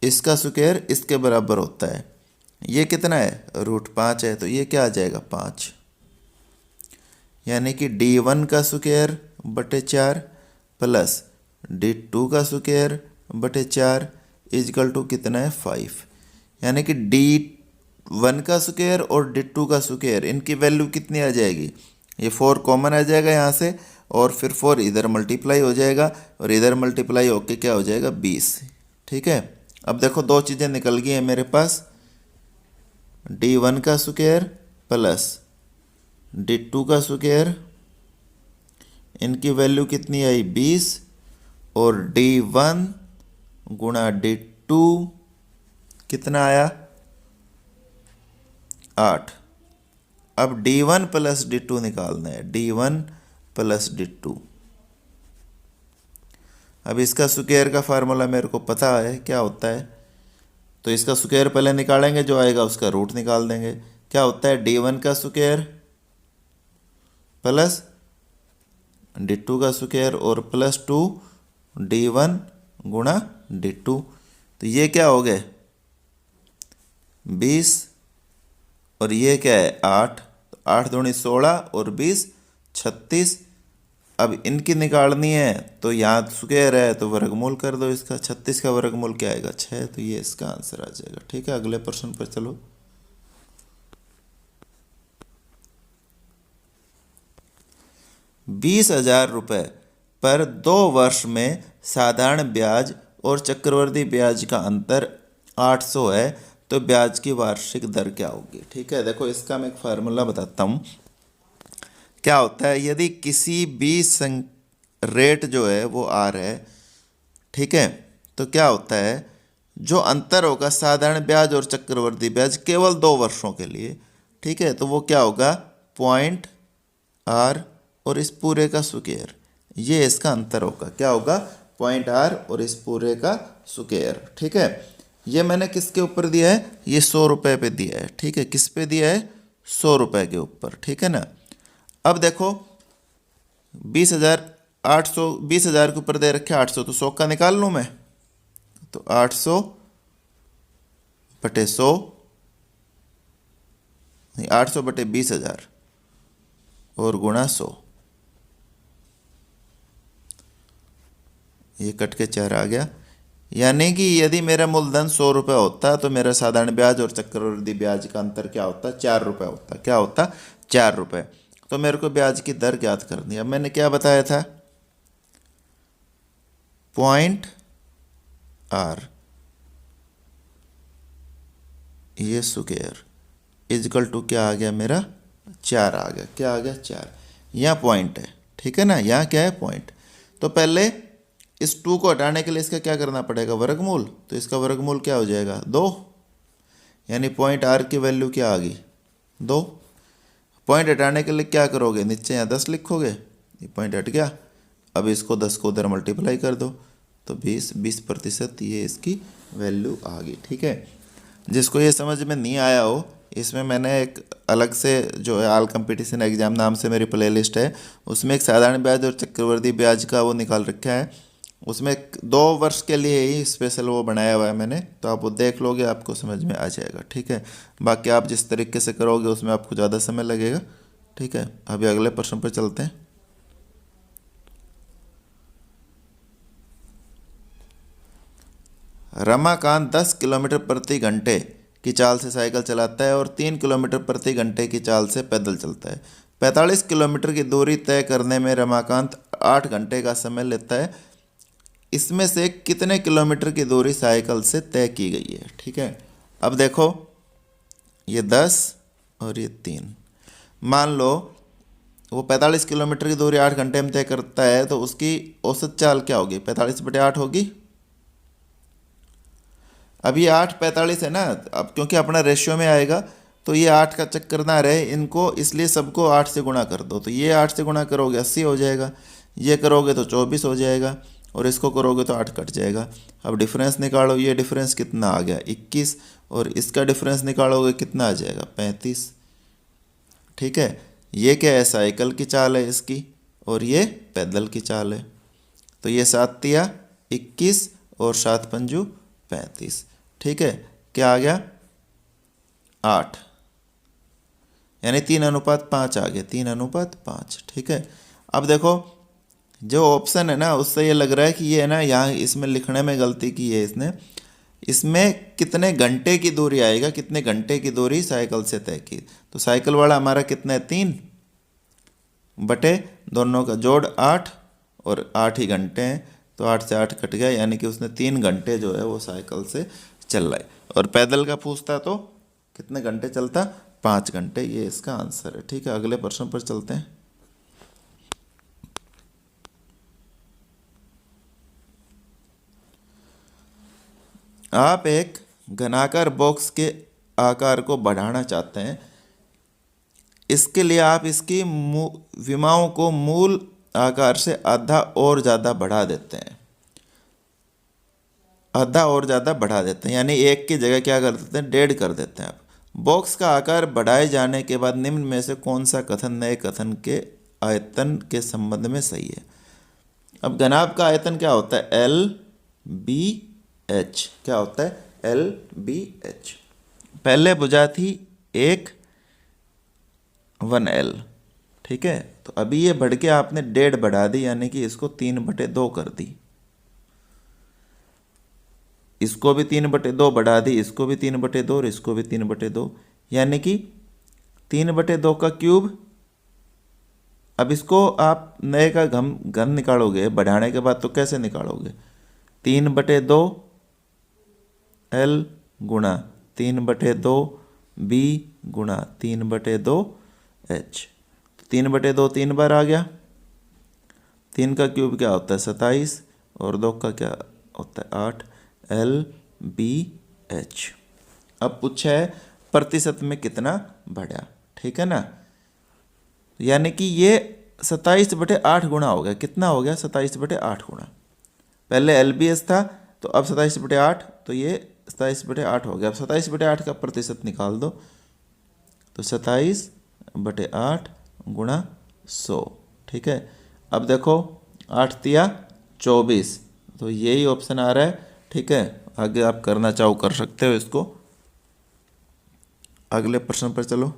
S1: इसका स्क्वायर इसके बराबर होता है। ये कितना है, √5 है, तो ये क्या आ जाएगा, 5, यानी कि D1 का स्क्वायर बटे 4 प्लस D2 का स्क्वायर बटे 4 इजकल टू कितना है, 5। यानी कि D1 का स्क्वायर और D2 का स्क्वायर इनकी वैल्यू कितनी आ जाएगी, ये 4 कॉमन आ जाएगा यहाँ से, और फिर 4 इधर मल्टीप्लाई हो जाएगा, और इधर मल्टीप्लाई होके क्या हो जाएगा, 20। ठीक है, अब देखो दो चीज़ें निकल गई हैं मेरे पास, D1 का स्क्वायर प्लस D2 का स्क्वायर, इनकी वैल्यू कितनी आई, 20, और D1 गुणा D2 कितना आया, 8। अब D1 प्लस D2 निकालना है, D1 प्लस D2। अब इसका स्क्वायर का फार्मूला मेरे को पता है क्या होता है, तो इसका स्क्वायर पहले निकालेंगे, जो आएगा उसका रूट निकाल देंगे। क्या होता है, D1 का स्क्वायर प्लस D2 का स्क्वायर और प्लस 2 D1 गुणा D2। तो ये क्या हो गए 20, और ये क्या है 8। तो 8 दूनी 16 और 20 36। अब इनकी निकालनी है, तो यहाँ स्क्वायर है तो वर्गमूल कर दो इसका। 36 का वर्गमूल क्या आएगा 6, तो ये इसका आंसर आ जाएगा। ठीक है, अगले प्रश्न पर चलो। 20,000 रुपये पर 2 वर्ष में साधारण ब्याज और चक्रवृद्धि ब्याज का अंतर 800 है, तो ब्याज की वार्षिक दर क्या होगी। ठीक है, देखो इसका मैं एक फार्मूला बताता हूँ। क्या होता है, यदि किसी भी रेट जो है वो आर है, ठीक है, तो क्या होता है, जो अंतर होगा साधारण ब्याज और चक्रवृद्धि ब्याज केवल 2 वर्षों के लिए, ठीक है, तो वो क्या होगा पॉइंट आर और इस पूरे का स्क्वायर, ये इसका अंतर होगा। क्या होगा, पॉइंट आर और इस पूरे का स्क्वायर। ठीक है, ये मैंने किसके ऊपर दिया है, ये 100 रुपये पे दिया है। ठीक है, किस पे दिया है, 100 रुपये के ऊपर। ठीक है ना। अब देखो 20,800, 20,000 के ऊपर दे रखे 800, तो 100 का निकाल लूँ मैं, तो 800 बटे 100, नहीं 800 बटे 20,000 और गुणा 100, ये कट के 4 आ गया। यानी कि यदि मेरा मूलधन 100 रुपये होता तो मेरा साधारण ब्याज और चक्रवृद्धि ब्याज का अंतर क्या होता, 4 रुपये होता। क्या होता, 4 रुपये। तो मेरे को ब्याज की दर ज्ञात करनी है। अब मैंने क्या बताया था, पॉइंट आर ये स्क्वायर इजकल टू क्या आ गया मेरा 4 आ गया। क्या आ गया 4, यहाँ पॉइंट है। ठीक है ना, यहाँ क्या है पॉइंट। तो पहले इस 2 को हटाने के लिए इसका क्या करना पड़ेगा, वर्गमूल। तो इसका वर्गमूल क्या हो जाएगा 2, यानी पॉइंट आर की वैल्यू क्या आ गई 2। पॉइंट हटाने के लिए क्या करोगे, नीचे यहाँ 10 लिखोगे, ये पॉइंट हट गया। अब इसको 10 को उधर मल्टीप्लाई कर दो, तो 20%, ये इसकी वैल्यू आ गई। ठीक है, जिसको ये समझ में नहीं आया हो, इसमें मैंने एक अलग से जो है ऑल कंपटीशन एग्जाम नाम से मेरी प्लेलिस्ट है, उसमें एक साधारण ब्याज और चक्रवृद्धि ब्याज का वो निकाल रखा है। उसमें 2 वर्ष के लिए ही स्पेशल वो बनाया हुआ है मैंने, तो आप वो देख लोगे, आपको समझ में आ जाएगा। ठीक है, बाकी आप जिस तरीके से करोगे उसमें आपको ज़्यादा समय लगेगा। ठीक है, अभी अगले प्रश्न पर चलते हैं। रमाकांत 10 किलोमीटर प्रति घंटे की चाल से साइकिल चलाता है और 3 किलोमीटर प्रति घंटे की चाल से पैदल चलता है। 45 किलोमीटर की दूरी तय करने में रमाकांत 8 घंटे का समय लेता है। इसमें से कितने किलोमीटर की दूरी साइकिल से तय की गई है। ठीक है, अब देखो ये 10 और ये 3, मान लो वो 45 किलोमीटर की दूरी 8 घंटे में तय करता है, तो उसकी औसत चाल क्या होगी, 45 बटे 8 होगी। अब ये 8 45 है ना, अब क्योंकि अपना रेशियो में आएगा, तो ये 8 का चक्कर ना रहे इनको, इसलिए सबको 8 से गुणा कर दो। तो ये 8 से गुणा करोगे 80 हो जाएगा, ये करोगे तो 24 हो जाएगा, और इसको करोगे तो 8 कट जाएगा। अब डिफरेंस निकालो, ये डिफरेंस कितना आ गया 21, और इसका डिफरेंस निकालोगे कितना आ जाएगा 35। ठीक है, ये क्या है, साइकिल की चाल है इसकी, और ये पैदल की चाल है। तो ये 7 तिया 21 और 7 पंजू 35। ठीक है, क्या आ गया 8, यानी 3:5 आ गया, 3:5। ठीक है, अब देखो जो ऑप्शन है ना, उससे ये लग रहा है कि ये है ना, यहाँ इसमें लिखने में गलती की है इसने। इसमें कितने घंटे की दूरी आएगा, कितने घंटे की दूरी साइकिल से तय की। तो साइकिल वाला हमारा कितना है 3 बटे दोनों का जोड़ 8, और 8 ही घंटे हैं, तो 8 से 8 कट गया, यानी कि उसने 3 घंटे जो है वो साइकिल से चल रहा है। और पैदल का पूछता तो कितने घंटे चलता, 5 घंटे, ये इसका आंसर है। ठीक है, अगले प्रश्न पर चलते हैं। आप एक घनाकार बॉक्स के आकार को बढ़ाना चाहते हैं, इसके लिए आप इसकी विमाओं को मूल आकार से आधा और ज़्यादा बढ़ा देते हैं, आधा और ज़्यादा बढ़ा देते हैं, यानी 1 की जगह क्या कर देते हैं, 1.5 कर देते हैं आप। बॉक्स का आकार बढ़ाए जाने के बाद निम्न में से कौन सा कथन नए कथन के आयतन के संबंध में सही है। अब घनाभ का आयतन क्या होता है, LBH। क्या होता है, LBH। पहले भुजा थी 1L, ठीक है। तो अभी ये बढ़ के आपने 1.5 बढ़ा दी, यानी कि इसको 3/2 कर दी, इसको भी 3/2 बढ़ा दी, इसको भी 3/2 और इसको भी 3/2, यानी कि 3/2 का क्यूब। अब इसको आप नए का घन निकालोगे बढ़ाने के बाद, तो कैसे निकालोगे, 3/2 L गुणा 3/2 B गुणा 3/2 H। 3/2 3 बार आ गया, 3 का क्यूब क्या होता है 27, और 2 का क्या होता है 8, LBH। अब पूछा है प्रतिशत में कितना बढ़ा, ठीक है ना। यानी कि ये 27/8 गुणा हो गया, कितना हो गया 27/8 गुणा। पहले LBH था, तो अब 27/8, तो ये 27/8 हो गया। अब 27/8 का प्रतिशत निकाल दो, तो 27/8 गुणा 100, ठीक है। अब देखो 8 तिया 24, तो यही ऑप्शन आ रहा है, ठीक है। आगे आप करना चाहो कर सकते हो इसको। अगले प्रश्न पर चलो।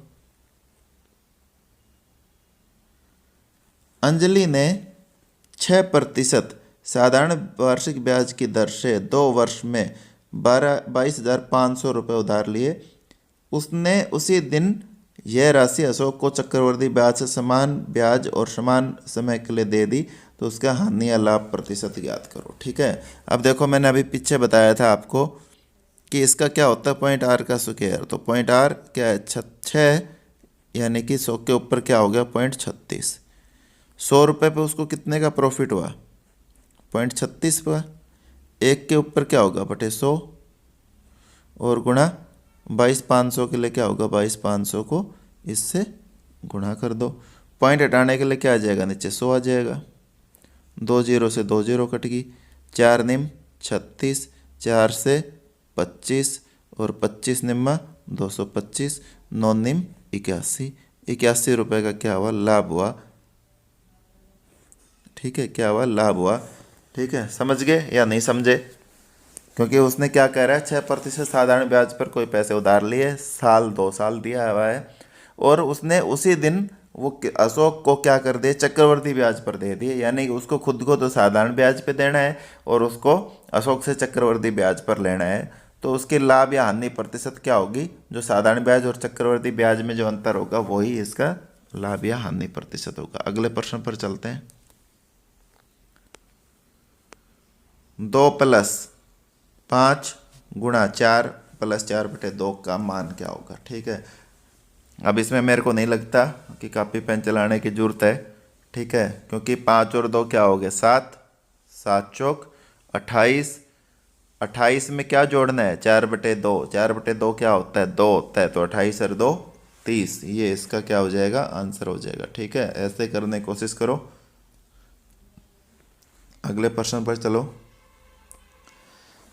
S1: अंजलि ने 6% साधारण वार्षिक ब्याज की दर से 2 वर्ष में 22,500 रुपये उधार लिए। उसने उसी दिन यह राशि अशोक को चक्रवर्ती ब्याज से समान ब्याज और समान समय के लिए दे दी, तो उसका हानि या लाभ प्रतिशत ज्ञात करो, ठीक है। अब देखो मैंने अभी पीछे बताया था आपको कि इसका क्या होता है पॉइंट आर का स्क्वायर। तो पॉइंट आर क्या है 6, यानी कि 100 के ऊपर क्या हो गया 0.36। 100 रुपये पे उसको कितने का प्रॉफिट हुआ 0.36 हुआ। 1 के ऊपर क्या होगा बटे 100, और गुणा 22,500 के लिए क्या होगा 22,500 को इससे गुणा कर दो। पॉइंट हटाने के लिए क्या आ जाएगा नीचे 100 आ जाएगा। 2 0 से 2 0 कट गई, 4 निम 36, 4 से 25 और 25 निम्मा 225, 9 निम 81। 81 रुपये का क्या हुआ लाभ हुआ, ठीक है। क्या हुआ लाभ हुआ, ठीक है। समझ गए या नहीं समझे, क्योंकि उसने क्या कह रहा है 6% साधारण ब्याज पर कोई पैसे उधार लिए, साल 2 साल दिया हुआ है, और उसने उसी दिन वो अशोक को क्या कर दिए चक्रवर्ती ब्याज पर दे दिए, यानी कि उसको खुद को तो साधारण ब्याज पे देना है और उसको अशोक से चक्रवर्ती ब्याज पर लेना है। तो उसकी लाभ या हानि प्रतिशत क्या होगी, जो साधारण ब्याज और चक्रवर्ती ब्याज में जो अंतर होगा वही इसका लाभ या हानि प्रतिशत होगा। अगले प्रश्न पर चलते हैं। 2 + 5 गुणा 4 + 4/2 का मान क्या होगा, ठीक है। अब इसमें मेरे को नहीं लगता कि कापी पेन चलाने की जरूरत है, ठीक है, क्योंकि 5 और 2 क्या हो गए 7, 7 चौक 28, 28 में क्या जोड़ना है 4/2, 4/2 क्या होता है 2 होता है, तो 28 और 2 30, ये इसका क्या हो जाएगा आंसर हो जाएगा, ठीक है। ऐसे करने की कोशिश करो। अगले प्रश्न पर चलो।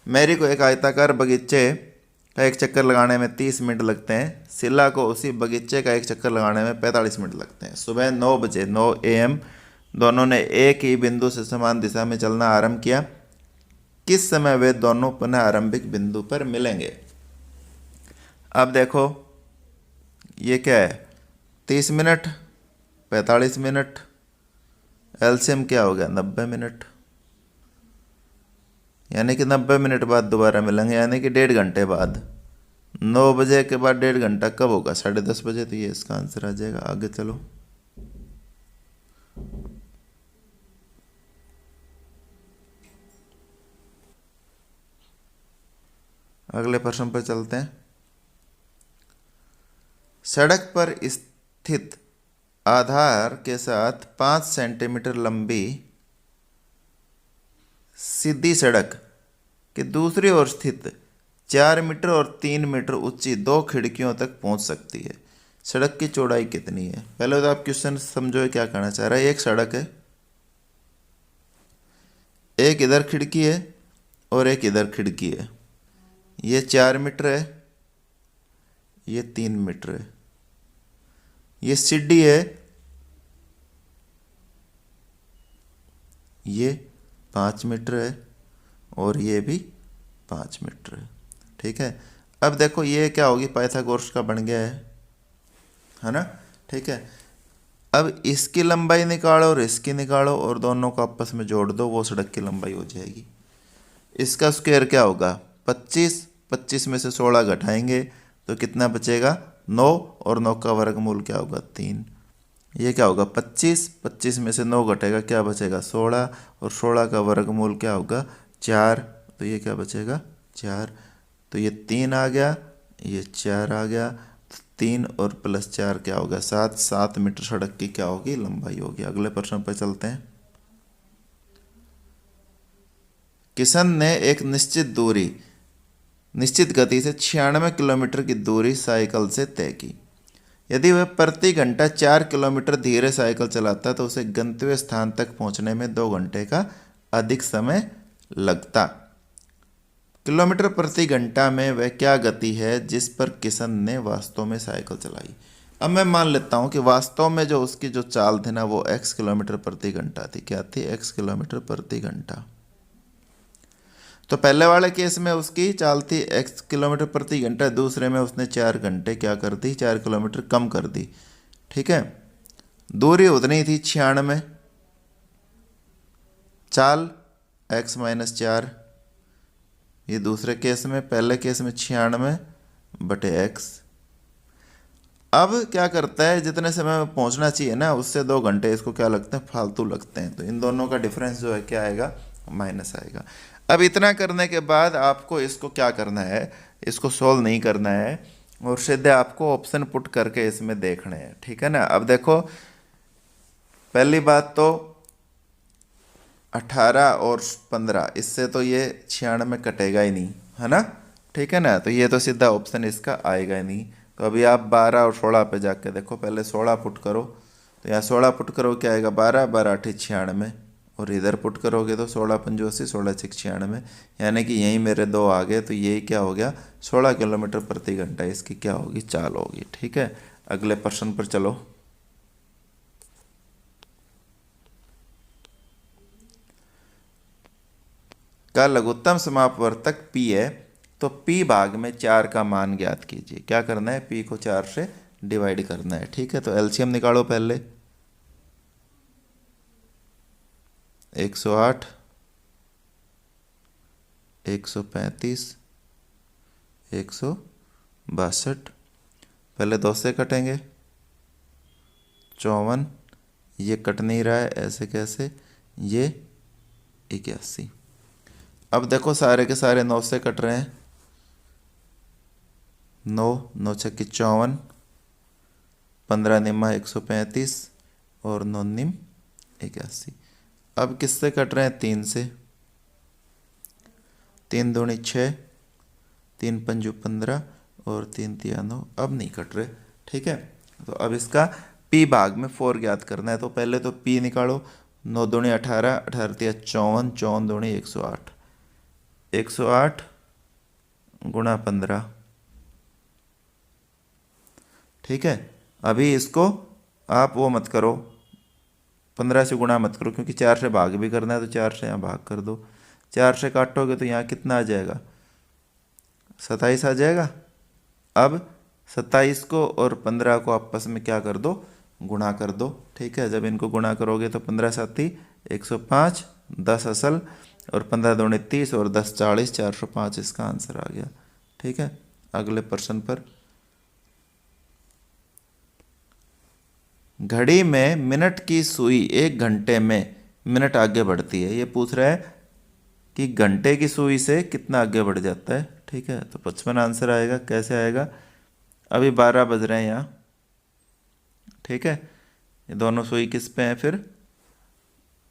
S1: मैरी को एक आयताकार बगीचे का एक चक्कर लगाने में 30 मिनट लगते हैं। सिला को उसी बगीचे का एक चक्कर लगाने में 45 मिनट लगते हैं। सुबह 9 बजे 9 AM दोनों ने एक ही बिंदु से समान दिशा में चलना आरंभ किया। किस समय वे दोनों पुनः आरंभिक बिंदु पर मिलेंगे। अब देखो ये क्या है 30 मिनट 45 मिनट, एलसीएम क्या हो गया 90 मिनट, यानी कि 90 मिनट बाद दोबारा मिलेंगे, यानी कि 1.5 घंटे बाद। 9 बजे के बाद 1.5 घंटा कब होगा 10:30 बजे, तो ये इसका आंसर आ जाएगा। आगे चलो। अगले प्रश्न पर चलते हैं। सड़क पर स्थित आधार के साथ 5 सेंटीमीटर लंबी सीधी सड़क के दूसरी ओर स्थित 4 मीटर और 3 मीटर ऊंची 2 खिड़कियों तक पहुंच सकती है। सड़क की चौड़ाई कितनी है? पहले तो आप क्वेश्चन समझो क्या कहना चाह रहा है। एक सड़क है, एक इधर खिड़की है और एक इधर खिड़की है। ये 4 मीटर है, ये 3 मीटर है। ये सीढ़ी है, ये 5 मीटर है और ये भी 5 मीटर है। ठीक है। अब देखो ये क्या होगी, पाइथागोरस का बन गया है ना। ठीक है। अब इसकी लंबाई निकालो और इसकी निकालो और दोनों को आपस में जोड़ दो, वो सड़क की लंबाई हो जाएगी। इसका स्क्वायर क्या होगा? 25। 25 में से 16 घटाएंगे तो कितना बचेगा? 9। और 9 का वर्गमूल क्या होगा? 3। ये क्या होगा? 25। 25 में से 9 घटेगा, क्या बचेगा? 16। और 16 का वर्गमूल क्या होगा? 4। तो ये क्या बचेगा? 4। तो ये 3 आ गया, ये 4 आ गया। तो 3 और प्लस 4 क्या होगा? 7। 7 मीटर सड़क की क्या होगी? लंबाई होगी। अगले प्रश्न पर चलते हैं। किशन ने एक निश्चित गति से 96 किलोमीटर की दूरी साइकिल से तय की। यदि वह प्रति घंटा 4 किलोमीटर धीरे साइकिल चलाता तो उसे गंतव्य स्थान तक पहुंचने में 2 घंटे का अधिक समय लगता। किलोमीटर प्रति घंटा में वह क्या गति है जिस पर किशन ने वास्तव में साइकिल चलाई? अब मैं मान लेता हूं कि वास्तव में जो उसकी जो चाल थी ना, वो x किलोमीटर प्रति घंटा थी। क्या थी? x किलोमीटर प्रति घंटा। तो पहले वाले केस में उसकी चाल थी x किलोमीटर प्रति घंटा, दूसरे में उसने 4 घंटे क्या कर दी? 4 किलोमीटर कम कर दी। ठीक है। दूरी उतनी थी 96, चाल x माइनस 4। ये दूसरे केस में, पहले केस में 96 बटे x। अब क्या करता है, जितने समय में पहुंचना चाहिए ना उससे 2 घंटे इसको क्या लगते हैं? फालतू लगते हैं। तो इन दोनों का डिफरेंस जो है क्या आएगा? माइनस आएगा। अब इतना करने के बाद आपको इसको क्या करना है? इसको सोल्व नहीं करना है और सीधे आपको ऑप्शन पुट करके इसमें देखने हैं। ठीक है ना। अब देखो, पहली बात तो 18 और 15, इससे तो ये 96 में कटेगा ही नहीं, है ना। ठीक है ना। तो ये तो सीधा ऑप्शन इसका आएगा ही नहीं। तो अभी आप 12 और 16 पे जाके देखो। पहले 16 पुट करो, तो यहाँ 16 पुट करो क्या आएगा? 12। 12 8 96। और इधर पुट करोगे तो 16 पंजो 80, 16 6 96। यानी कि यहीं मेरे 2 आ गए। तो यही क्या हो गया? 16 किलोमीटर प्रति घंटा इसकी क्या होगी? चाल होगी। ठीक है। अगले प्रश्न पर चलो। का लघुत्तम समापवर्तक P है, तो P भाग में 4 का मान ज्ञात कीजिए। क्या करना है? P को 4 से डिवाइड करना है। ठीक है। तो एलसीएम निकालो पहले। 108, 135, 162। पहले 2 से कटेंगे, 54। ये कट नहीं रहा है, ऐसे कैसे? ये 81। अब देखो सारे के सारे 9 से कट रहे हैं। 9 9 छक्के 54, 15 निम्मा 135 और 9 निम 81। अब किससे कट रहे हैं? 3 से। 3 दूनी 6, 3 पंजू 15 और 3 तिया 9। अब नहीं कट रहे। ठीक है। तो अब इसका P भाग में 4 ज्ञात करना है। तो पहले तो P निकालो। 9 दूनी 18, 18 तिया 54, 54 दूनी 108। 108 गुणा 15। ठीक है। अभी इसको आप वो मत करो, 15 से गुणा मत करो, क्योंकि 4 से भाग भी करना है। तो 4 से यहाँ भाग कर दो। 4 से काटोगे तो यहाँ कितना आ जाएगा? 27 आ जाएगा। अब 27 को और 15 को आपस में क्या कर दो? गुणा कर दो। ठीक है। जब इनको गुणा करोगे तो 15 साथी 105, 10 असल और 15 दूनी 30 और 10 40, 405 इसका आंसर आ गया। ठीक है। अगले प्रश्न पर। घड़ी में मिनट की सुई 1 घंटे में मिनट आगे बढ़ती है। ये पूछ रहा है कि घंटे की सुई से कितना आगे बढ़ जाता है। ठीक है। तो 55 आंसर आएगा। कैसे आएगा? अभी 12 बज रहे हैं यहाँ। ठीक है। ये दोनों सुई किस पे हैं? फिर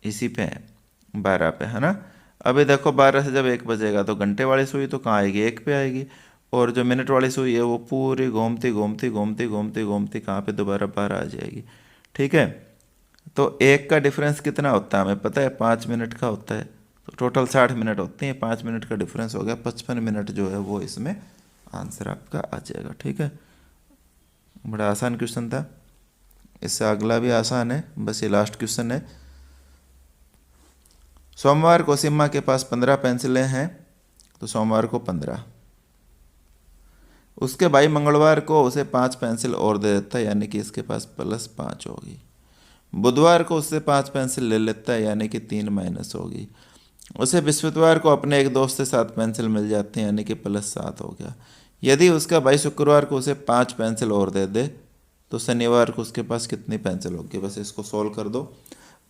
S1: इसी पे हैं, 12 पे, है ना। अभी देखो 12 से जब 1 बजेगा तो घंटे वाली सुई तो कहाँ आएगी, 1 पे आएगी। और जो मिनट वाली सुई है वो पूरी घूमती घूमती घूमती घूमती घूमती कहाँ पे, दोबारा 12 आ जाएगी। ठीक है। तो एक का डिफरेंस कितना होता है हमें पता है, 5 मिनट का होता है। तो टोटल 60 मिनट होती हैं, 5 मिनट का डिफरेंस हो गया 55 मिनट जो है वो इसमें आंसर आपका आ जाएगा। ठीक है, बड़ा आसान क्वेश्चन था। इससे अगला भी आसान है, बस ये लास्ट क्वेश्चन है। सोमवार को सिम्मा के पास 15 पेंसिलें हैं, तो सोमवार को 15। उसके भाई मंगलवार को उसे 5 पेंसिल और दे देता है, यानी कि इसके पास +5 होगी। बुधवार को उससे 5 पेंसिल ले लेता है, यानी कि 3 माइनस होगी। उसे बृहस्पतिवार को अपने एक दोस्त से 7 पेंसिल मिल जाते हैं, यानी कि +7 हो गया। यदि उसका भाई शुक्रवार को उसे 5 पेंसिल और दे दे, तो शनिवार को उसके पास कितनी पेंसिल होगी। बस इसको सोल्व कर दो।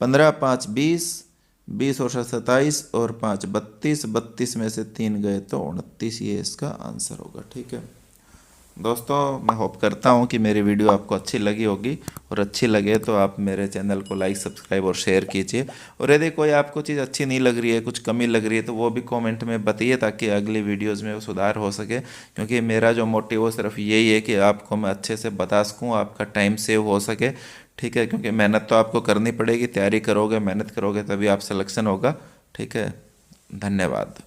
S1: 15 5 20, 20 और 27 और 5 32, 32 में से 3 गए तो 29, ये इसका आंसर होगा। ठीक है दोस्तों, मैं होप करता हूँ कि मेरी वीडियो आपको अच्छी लगी होगी, और अच्छी लगे तो आप मेरे चैनल को लाइक सब्सक्राइब और शेयर कीजिए। और यदि कोई आपको चीज़ अच्छी नहीं लग रही है, कुछ कमी लग रही है, तो वो भी कमेंट में बताइए, ताकि अगली वीडियोस में वो सुधार हो सके। क्योंकि मेरा जो मोटिव वो सिर्फ यही है कि आपको मैं अच्छे से बता सकूँ, आपका टाइम सेव हो सके। ठीक है, क्योंकि मेहनत तो आपको करनी पड़ेगी, तैयारी करोगे, मेहनत करोगे, तभी आप सिलेक्शन होगा। ठीक है, धन्यवाद।